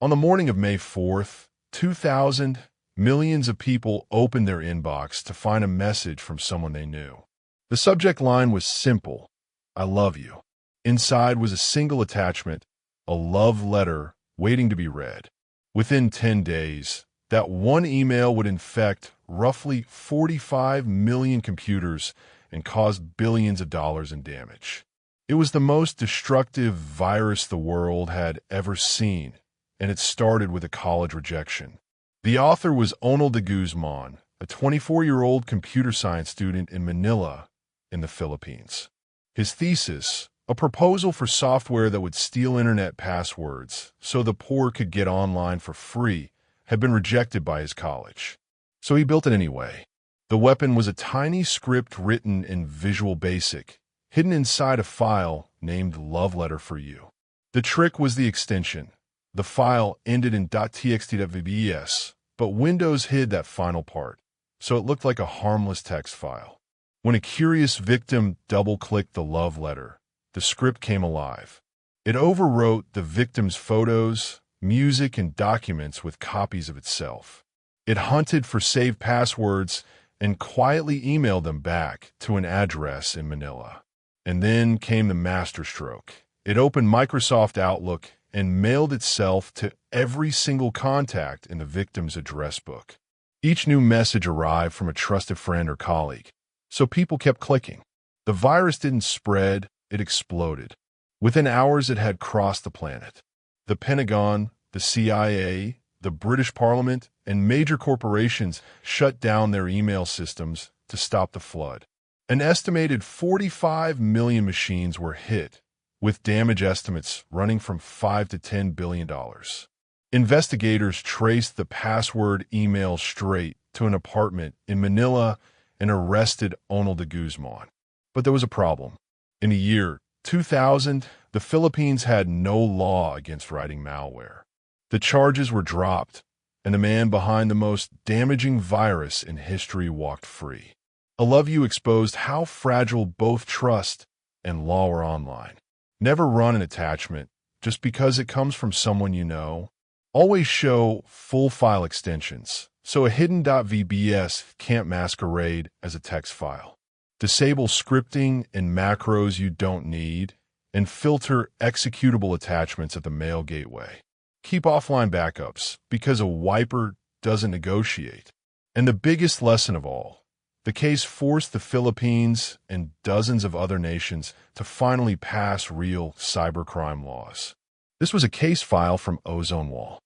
On the morning of May 4th, 2000, millions of people opened their inbox to find a message from someone they knew. The subject line was simple: "I love you." Inside was a single attachment, a love letter waiting to be read. Within 10 days, that one email would infect roughly 45 million computers and cause billions of dollars in damage. It was the most destructive virus the world had ever seen, and it started with a college rejection. The author was Guzman, a 24-year-old computer science student in Manila, in the Philippines. His thesis, a proposal for software that would steal internet passwords so the poor could get online for free, had been rejected by his college. So he built it anyway. The weapon was a tiny script written in Visual Basic, hidden inside a file named Love Letter for You. The trick was the extension. The file ended in .txt.vbs, but Windows hid that final part, so it looked like a harmless text file. When a curious victim double-clicked the love letter, the script came alive. It overwrote the victim's photos, music, and documents with copies of itself. It hunted for saved passwords and quietly emailed them back to an address in Manila. And then came the masterstroke. It opened Microsoft Outlook and mailed itself to every single contact in the victim's address book. Each new message arrived from a trusted friend or colleague, so people kept clicking. The virus didn't spread, it exploded. Within hours, it had crossed the planet. The Pentagon, the CIA, the British Parliament, and major corporations shut down their email systems to stop the flood. An estimated 45 million machines were hit, with damage estimates running from $5 to $10 billion. Investigators traced the password email straight to an apartment in Manila and arrested Guzman. But there was a problem. In the year 2000, the Philippines had no law against writing malware. The charges were dropped, and the man behind the most damaging virus in history walked free. Iloveyou exposed how fragile both trust and law are online. Never run an attachment just because it comes from someone you know. Always show full file extensions, so a hidden .vbs can't masquerade as a text file. Disable scripting and macros you don't need, and filter executable attachments at the mail gateway. Keep offline backups, because a wiper doesn't negotiate. And the biggest lesson of all, the case forced the Philippines and dozens of other nations to finally pass real cybercrime laws. This was a case file from Ozonewall.